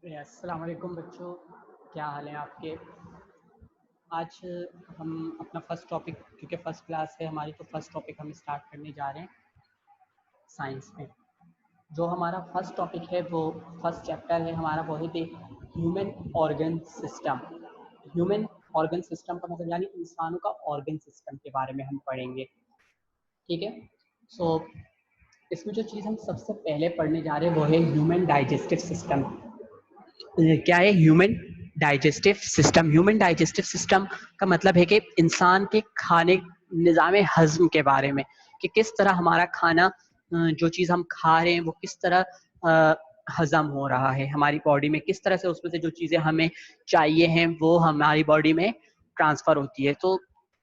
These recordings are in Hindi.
अस्सलाम वालेकुम बच्चों, क्या हाल है आपके। आज हम अपना फर्स्ट टॉपिक, क्योंकि फर्स्ट क्लास है हमारी, तो फर्स्ट टॉपिक हम स्टार्ट करने जा रहे हैं साइंस में। जो हमारा फर्स्ट टॉपिक है वो फर्स्ट चैप्टर है हमारा, वो है human organ system. Human organ system का मतलब यानी इंसानों का ऑर्गन सिस्टम के बारे में हम पढ़ेंगे, ठीक है। सो इसमें जो चीज़ हम सबसे पहले पढ़ने जा रहे हैं वो है ह्यूमन डाइजेस्टिव सिस्टम। क्या है human digestive system? Human digestive system का मतलब है कि इंसान के खाने निज़ाम हज़्म के बारे में, कि किस तरह हमारा खाना, जो चीज़ हम खा रहे हैं वो किस तरह हज़म हो रहा है हमारी बॉडी में, किस तरह से उसमें से जो चीज़ें हमें चाहिए हैं वो हमारी बॉडी में ट्रांसफ़र होती है। तो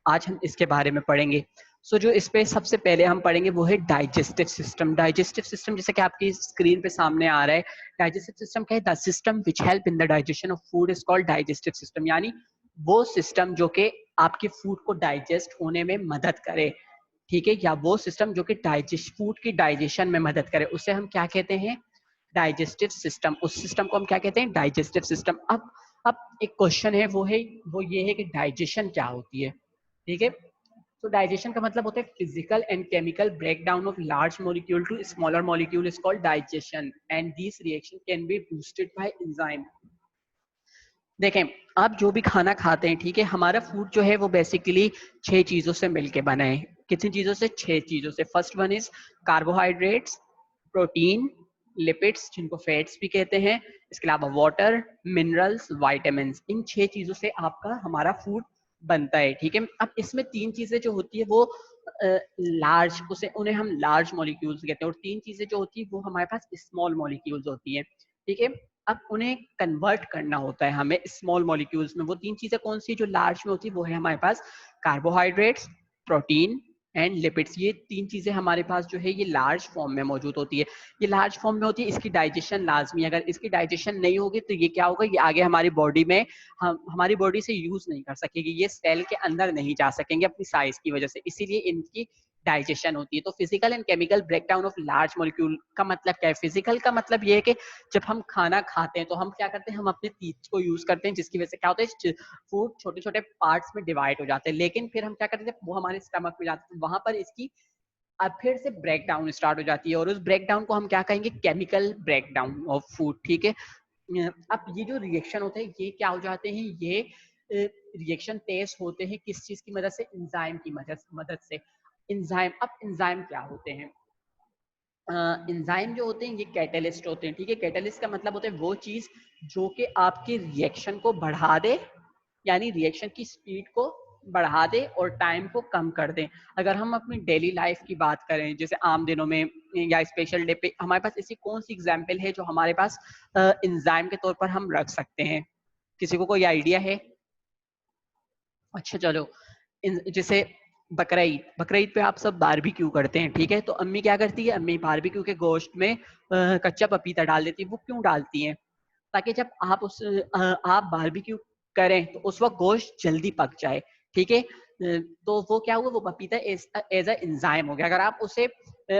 आज हम इसके बारे में पढ़ेंगे। जो इस पे सबसे पहले हम पढ़ेंगे वो है डाइजेस्टिव सिस्टम। डाइजेस्टिव सिस्टम जैसे कि आपकी स्क्रीन पे सामने आ रहा है, डाइजेस्टिव सिस्टम क्या है? The system which help in the digestion of food is called digestive system. यानी वो सिस्टम जो कि आपके फूड को डाइजेस्ट होने में मदद करे, ठीक है, या वो सिस्टम जो कि फूड की डाइजेशन में मदद करे, उसे हम क्या कहते हैं? Digestive system. उस सिस्टम को हम क्या कहते हैं? Digestive system. अब एक क्वेश्चन है, वो ये है कि डाइजेशन क्या होती है, ठीक है। तो डाइजेशन का मतलब होता है physical and chemical breakdown of large molecule to smaller molecule is called digestion and this reaction can be boosted by enzyme. देखें, आप जो भी खाना खाते हैं, ठीक है, हमारा फूड जो है वो बेसिकली 6 चीज़ों से मिलके बना है। कितनी चीज़ों से? 6 चीज़ों से। First one is carbohydrates, protein, lipids जिनको फैट्स भी कहते हैं, इसके अलावा वाटर, मिनरल्स, वाइटामिन्स। इन 6 चीज़ों से आपका हमारा फूड बनता है, ठीक है। अब इसमें 3 चीज़ें जो होती है वो लार्ज, उन्हें हम लार्ज मॉलिक्यूल्स कहते हैं, और 3 चीज़ें जो होती है वो हमारे पास स्मॉल मॉलिक्यूल्स होती हैं, ठीक है। अब उन्हें कन्वर्ट करना होता है हमें स्मॉल मॉलिक्यूल्स में। वो 3 चीज़ें कौन सी जो लार्ज में होती है? वो है हमारे पास कार्बोहाइड्रेट्स, प्रोटीन एंड लिपिड्स। ये 3 चीज़ें हमारे पास जो है ये लार्ज फॉर्म में मौजूद होती है। ये लार्ज फॉर्म में होती है, इसकी डाइजेशन लाजमी। अगर इसकी डाइजेशन नहीं होगी तो ये क्या होगा? ये आगे हमारी बॉडी में हमारी बॉडी से यूज नहीं कर सकेगी, ये सेल के अंदर नहीं जा सकेंगे अपनी साइज की वजह से, इसीलिए इनकी डाइजेशन होती है। तो physical and chemical breakdown of large molecule का मतलब क्या है? फिजिकल का मतलब ये है कि जब हम खाना खाते हैं तो हम क्या करते हैं? हम अपने टीथ को यूज करते हैं, जिसकी वजह से क्या होता है? फूड छोटे छोटे पार्ट्स में डिवाइड हो जाते हैं। लेकिन फिर हम क्या करते हैं? वो हमारे स्टमक में जाते हैं, वहां पर इसकी अब फिर से ब्रेक डाउन स्टार्ट हो जाती है, और उस ब्रेक डाउन को हम क्या कहेंगे? Chemical break down of food, ठीक है। अब ये जो रिएक्शन होते हैं ये क्या हो जाते हैं? ये रिएक्शन तेज होते हैं किस चीज की मदद से? एंजाइम की मदद से। एंजाइम, अब एंजाइम क्या होते हैं? एंजाइम जो होते हैं ये कैटलिस्ट होते हैं, ठीक है। कैटलिस्ट का मतलब होता है वो चीज जो कि आपके रिएक्शन को बढ़ा दे, यानी रिएक्शन की स्पीड को बढ़ा दे और टाइम को कम कर दे। अगर हम अपनी डेली लाइफ की बात करें, जैसे आम दिनों में या स्पेशल डे पे, हमारे पास ऐसी कौन सी एग्जाम्पल है जो हमारे पास एंजाइम के तौर पर हम रख सकते हैं? किसी को कोई आइडिया है? अच्छा चलो, जैसे बकरा ईद, बकरा ईद पे आप सब बारबेक्यू करते हैं, ठीक है। तो अम्मी क्या करती है? अम्मी बारबेक्यू के गोश्त में कच्चा पपीता डाल देती है। वो क्यों डालती हैं? ताकि जब आप बारबेक्यू करें तो उस वक्त गोश्त जल्दी पक जाए, ठीक है। तो वो क्या हुआ? वो पपीता एज अ एंजाइम हो गया। अगर आप उसे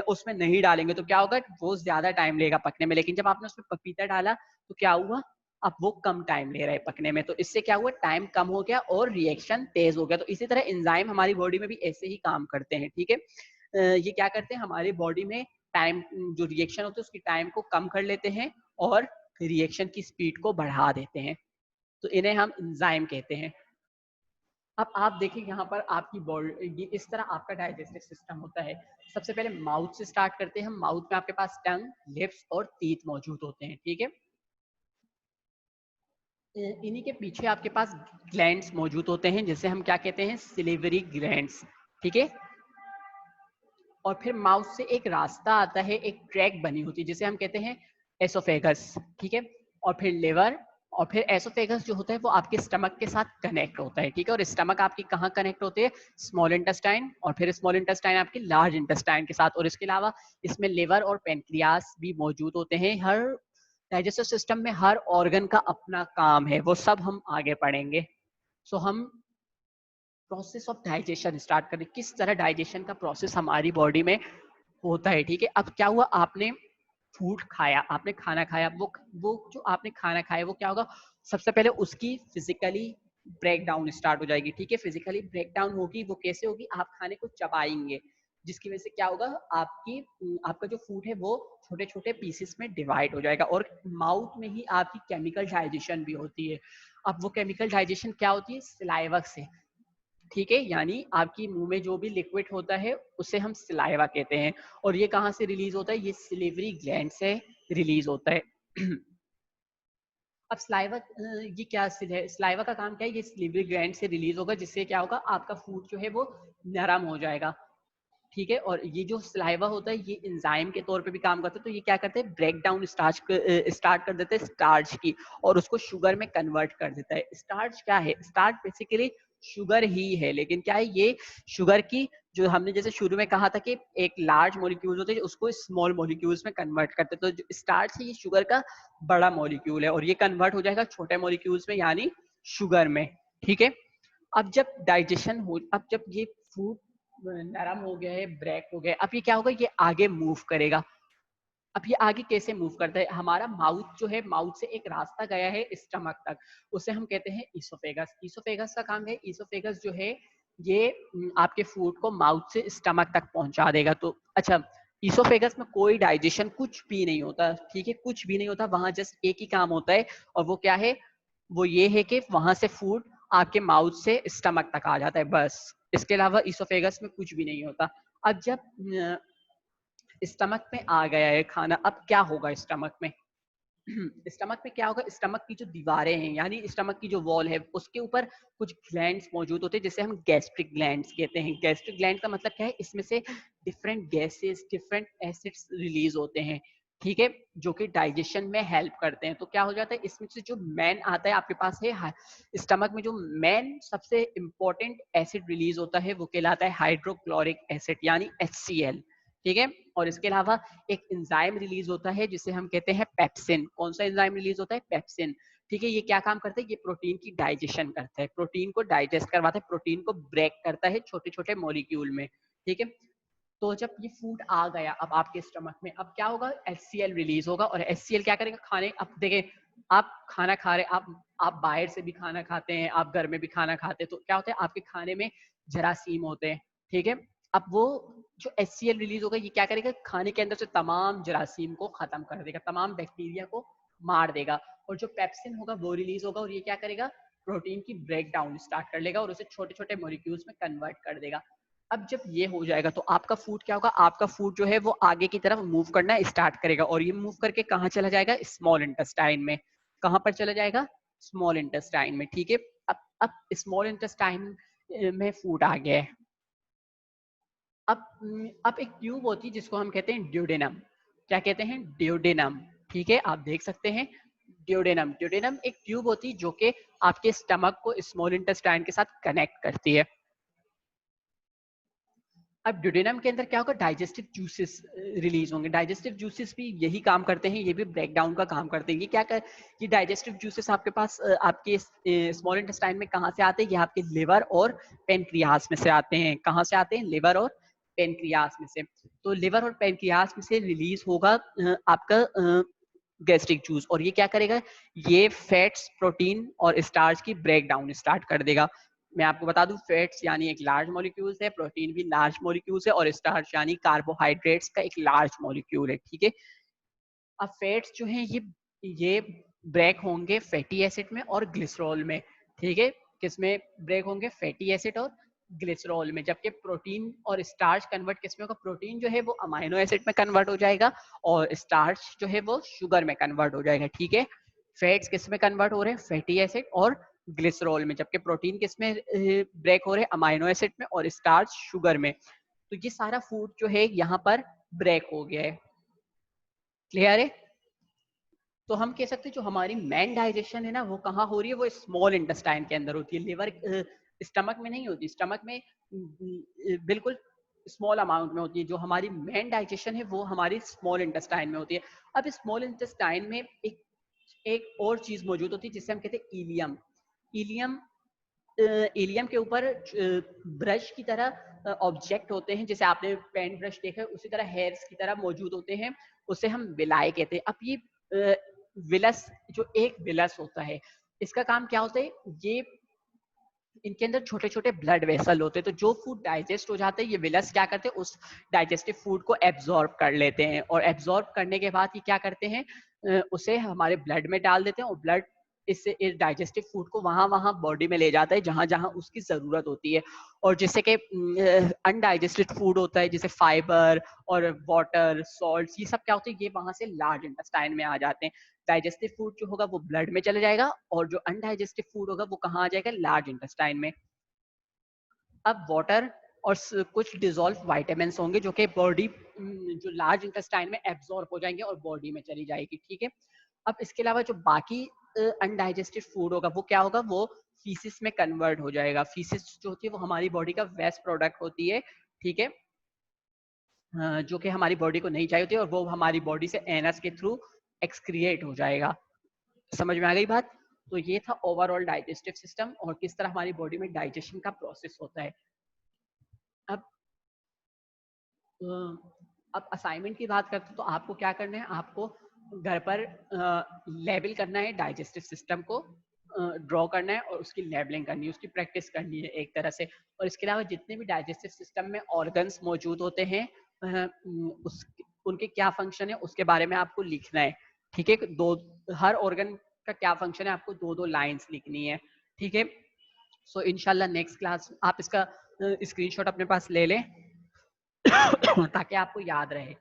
उसमें नहीं डालेंगे तो क्या होगा? वो ज्यादा टाइम लेगा पकने में। लेकिन जब आपने उसमें पपीता डाला तो क्या हुआ? अब वो कम टाइम ले रहा है पकने में, तो इससे क्या हुआ? टाइम कम हो गया और रिएक्शन तेज हो गया। तो इसी तरह एंजाइम हमारी बॉडी में भी ऐसे ही काम करते हैं, ठीक है। ये क्या करते हैं? हमारी बॉडी में टाइम, जो रिएक्शन होती है उसकी टाइम को कम कर लेते हैं और रिएक्शन की स्पीड को बढ़ा देते हैं, तो इन्हें हम एंजाइम कहते हैं। अब आप देखिए यहाँ पर आपकी बॉडी, ये इस तरह आपका डाइजेस्टिव सिस्टम होता है। सबसे पहले माउथ से स्टार्ट करते हैं हम। माउथ में आपके पास टंग, लिप्स और टीथ मौजूद होते हैं, ठीक है। इन्हीं के पीछे आपके पास ग्लैंड्स मौजूद होते हैं, जिसे हम क्या कहते हैं? सिलिवरी ग्लैंड्स, ठीक है। और फिर माउथ से एक रास्ता आता है, एक ट्रैक बनी होती है जिसे हम कहते हैं एसोफेगस, ठीक है। और फिर लिवर, और फिर एसोफेगस जो होता है वो आपके स्टमक के साथ कनेक्ट होता है, ठीक है। और स्टमक आपकी कहाँ कनेक्ट होते हैं? स्मॉल इंटेस्टाइन, और फिर स्मॉल इंटेस्टाइन आपके लार्ज इंटेस्टाइन के साथ। और इसके अलावा इसमें लिवर और पेनक्रियास भी मौजूद होते हैं। हर डाइजेस्टिव सिस्टम में हर ऑर्गन का अपना काम है, वो सब हम आगे पढ़ेंगे। हम प्रोसेस ऑफ डाइजेशन स्टार्ट करें, किस तरह डाइजेशन का प्रोसेस हमारी बॉडी में होता है, ठीक है। अब क्या हुआ? आपने फूड खाया, आपने खाना खाया, वो जो आपने खाना खाया वो क्या होगा, सबसे पहले उसकी फिजिकली ब्रेक डाउन स्टार्ट हो जाएगी, ठीक है। फिजिकली ब्रेक डाउन होगी, वो कैसे होगी, आप खाने को चबाएंगे, जिसकी वजह से क्या होगा, आपका जो फूड है वो छोटे छोटे पीसेस में डिवाइड हो जाएगा, और माउथ में ही आपकी केमिकल डाइजेशन भी होती है। अब वो केमिकल डाइजेशन क्या होती है, सलाइवा से, ठीक है, यानी आपकी मुंह में जो भी लिक्विड होता है उसे हम सलाइवा कहते हैं, और ये कहाँ से रिलीज होता है, ये सिलिवरी ग्लैंड से रिलीज होता है। अब सलाइवा, ये क्या सलाइवा का काम क्या है, ये सिलिवरी ग्लैंड से रिलीज होगा, जिससे क्या होगा, आपका फूड जो है वो नरम हो जाएगा, ठीक है। और ये जो सलाइवा होता है ये एंजाइम के तौर पे भी काम करता है, तो ये क्या करते हैं, ब्रेक डाउन स्टार्ट कर देते हैं स्टार्च की, और उसको शुगर में कन्वर्ट कर देता है। स्टार्च क्या है, स्टार्च बेसिकली शुगर ही है, लेकिन क्या है, ये शुगर की, जो हमने जैसे शुरू में कहा था कि एक लार्ज मॉलिक्यूल होते हैं उसको स्मॉल मॉलिक्यूल्स में कन्वर्ट करते हैं, तो जो स्टार्च है ये शुगर का बड़ा मॉलिक्यूल है, और ये कन्वर्ट हो जाएगा छोटे मॉलिक्यूल्स में, यानी शुगर में, ठीक है। अब जब ये फूड नरम हो गया है, ब्रेक हो गया है, अब ये क्या होगा, ये आगे मूव करेगा। अब ये आगे कैसे मूव करता है, हमारा माउथ जो है, माउथ से एक रास्ता गया है स्टमक तक, उसे हम कहते हैं ईसोफेगस। ईसोफेगस का काम है, ईसोफेगस जो है ये आपके फूड को माउथ से स्टमक तक पहुंचा देगा। तो अच्छा, ईसोफेगस में कोई डाइजेशन कुछ भी नहीं होता, ठीक है, कुछ भी नहीं होता, वहां जस्ट एक ही काम होता है, और वो क्या है, वो ये है कि वहां से फूड आपके माउथ से स्टमक तक आ जाता है, बस। इसके अलावा ईसोफेगस में कुछ भी नहीं होता। अब जब स्टमक में आ गया है खाना, अब क्या होगा स्टमक में, स्टमक में क्या होगा, स्टमक की जो दीवारें हैं, यानी स्टमक की जो वॉल है, उसके ऊपर कुछ ग्लैंड्स मौजूद होते हैं, जिसे हम गैस्ट्रिक ग्लैंड्स कहते हैं। गैस्ट्रिक ग्लैंड का मतलब क्या है, इसमें से different gases, different acids release होते हैं, ठीक है, जो कि डाइजेशन में हेल्प करते हैं। तो क्या हो जाता है, इसमें से जो मेन आता है आपके पास है, स्टमक में जो मेन सबसे इंपॉर्टेंट एसिड रिलीज होता है वो कहलाता है हाइड्रोक्लोरिक एसिड, यानी HCl, ठीक है। और इसके अलावा एक एंजाइम रिलीज होता है जिसे हम कहते हैं पेप्सिन। कौन सा एंजाइम रिलीज होता है, पेप्सिन, ठीक है। ये क्या काम करता है, ये प्रोटीन की डाइजेशन करता है, प्रोटीन को डाइजेस्ट करवाता है, प्रोटीन को ब्रेक करता है छोटे छोटे मॉलिक्यूल में, ठीक है। तो जब ये फूड आ गया अब आपके स्टमक में, अब क्या होगा, HCl रिलीज होगा, और HCl क्या करेगा, खाने, अब देखें, आप खाना खा रहे, आप बाहर से भी खाना खाते हैं, आप घर में भी खाना खाते हैं, तो क्या होता है, आपके खाने में जरासीम होते हैं, ठीक है। अब वो जो HCl रिलीज होगा, ये क्या करेगा, खाने के अंदर से तमाम जरासीम को खत्म कर देगा, तमाम बैक्टीरिया को मार देगा, और जो पेप्सिन होगा वो रिलीज होगा, और ये क्या करेगा, प्रोटीन की ब्रेक डाउन स्टार्ट कर लेगा, और उसे छोटे छोटे मॉलिक्यूल्स में कन्वर्ट कर देगा। अब जब ये हो जाएगा तो आपका फूड क्या होगा, आपका फूड जो है वो आगे की तरफ मूव करना स्टार्ट करेगा, और ये मूव करके कहाँ चला जाएगा, स्मॉल इंटेस्टाइन में। कहाँ पर चला जाएगा, स्मॉल इंटेस्टाइन में, ठीक है। अब स्मॉल इंटेस्टाइन में फूड आ गया है। अब एक ट्यूब होती है जिसको हम कहते हैं ड्यूडेनम। क्या कहते हैं, ड्यूडेनम, ठीक है, आप देख सकते हैं ड्यूडेनम। ड्यूडेनम एक ट्यूब होती है जो कि आपके स्टमक को स्मॉल इंटेस्टाइन के साथ कनेक्ट करती है। अब ड्यूडेनम के अंदर क्या होगा, डाइजेस्टिव जूसेस रिलीज होंगे। डाइजेस्टिव जूसेस भी यही काम करते हैं, ये भी ब्रेक डाउन का काम करते हैं। ये क्या कर, ये डाइजेस्टिव जूसेस आपके पास आपके स्मॉल इंटेस्टाइन में कहाँ से आते हैं, ये आपके लिवर और पेनक्रियास में से आते हैं। कहाँ से आते हैं, लिवर और पेनक्रियास में से। तो लिवर और पेनक्रियास में से रिलीज होगा आपका गैस्ट्रिक जूस, और ये क्या करेगा, ये फैट्स, प्रोटीन और स्टार्च की ब्रेक डाउन स्टार्ट कर देगा। मैं आपको बता दूं, फैट्स यानी एक लार्ज मॉलिक्यूल्स है, प्रोटीन भी लार्ज मॉलिक्यूल्स है, और स्टार्च यानी कार्बोहाइड्रेट्स का एक लार्ज मॉलिक्यूल है, ठीक है। अब फैट्स जो हैं ये ब्रेक होंगे फैटी एसिड में और ग्लिसरॉल में, ठीक है। किसमें ब्रेक होंगे, फैटी एसिड और ग्लिसरॉल में। जबकि प्रोटीन और स्टार्च कन्वर्ट किसमें होगा, प्रोटीन जो है वो अमाइनो एसिड में कन्वर्ट हो जाएगा, और स्टार्च जो है वो शुगर में कन्वर्ट हो जाएगा, ठीक है। फैट्स किस में कन्वर्ट हो रहे हैं, फैटी एसिड और ग्लिसरॉल में। जबकि प्रोटीन किस में ब्रेक हो रहे हैं, अमाइनो एसिड में, और स्टार्च शुगर में। तो ये सारा फूड जो है यहाँ पर ब्रेक हो गया है, क्लियर है। तो हम कह सकते हैं जो हमारी मेन डाइजेशन है ना, वो कहाँ हो रही है, वो स्मॉल इंटेस्टाइन के अंदर होती है, लिवर स्टमक में नहीं होती। स्टमक में बिल्कुल स्मॉल अमाउंट में होती है। जो हमारी मेन डाइजेशन है वो हमारी स्मॉल इंटेस्टाइन में होती है। अब स्मॉल इंटेस्टाइन में एक और चीज मौजूद होती है जिसे हम कहते हैं इलियम। इलियम इलियम के ऊपर ब्रश की तरह ऑब्जेक्ट होते हैं, जैसे आपने पेन ब्रश देखा है उसी तरह हेयर्स की तरह मौजूद होते हैं, उसे हम विलाय कहते हैं। अब ये विलस, जो एक विलस होता है, इसका काम क्या होता है, ये इनके अंदर छोटे छोटे ब्लड वेसल होते हैं, तो जो फूड डाइजेस्ट हो जाते हैं ये विलस क्या करते हैं, उस डाइजेस्टिव फूड को एब्जॉर्ब कर लेते हैं, और एब्जॉर्ब करने के बाद ये क्या करते हैं, उसे हमारे ब्लड में डाल देते हैं, और ब्लड इससे इस डाइजेस्टिव फूड को वहां वहां बॉडी में ले जाता है जहां जहां उसकी जरूरत होती है। और जिससे कि अनडाइजेस्टेड फूड होता है, जैसे फाइबर और वाटर सॉल्ट, ये सब क्या होते हैं, ये वहां से लार्ज इंटेस्टाइन में आ जाते हैं। डाइजेस्टिव फूड जो होगा वो ब्लड में चले जाएगा, और जो अनडाइजेस्टिव फूड होगा वो कहाँ आ जाएगा, लार्ज इंटेस्टाइन में। अब वाटर और कुछ डिजोल्व वाइटामिन होंगे जो कि बॉडी, जो लार्ज इंटेस्टाइन में एब्जॉर्ब हो जाएंगे और बॉडी में चली जाएगी, ठीक है। अब इसके अलावा जो बाकी अनडाइजेस्टेड फूड होगा वो क्या होगा, वो फीसिस में कन्वर्ट हो जाएगा। फीसिस जो होती है वो हमारी बॉडी का वेस्ट प्रोडक्ट होती है, ठीक है, जो कि हमारी बॉडी को नहीं चाहिए होती है, और वो हमारी बॉडी से एनस के थ्रू एक्सक्रिएट हो जाएगा। समझ में आ गई बात? तो ये था ओवरऑल डाइजेस्टिव सिस्टम और किस तरह हमारी बॉडी में डाइजेशन का प्रोसेस होता है। अब अब असाइनमेंट की बात करते हैं, तो आपको क्या करना है, आपको घर पर लेबल करना है डाइजेस्टिव सिस्टम को, ड्रॉ करना है और उसकी लेबलिंग करनी है, उसकी प्रैक्टिस करनी है एक तरह से। और इसके अलावा जितने भी डाइजेस्टिव सिस्टम में ऑर्गन्स मौजूद होते हैं, उस उनके क्या फंक्शन है उसके बारे में आपको लिखना है, ठीक है। हर ऑर्गन का क्या फंक्शन है आपको दो दो लाइंस लिखनी है, ठीक है। सो इंशाल्लाह नेक्स्ट क्लास आप इसका स्क्रीनशॉट अपने पास ले लें ताकि आपको याद रहे।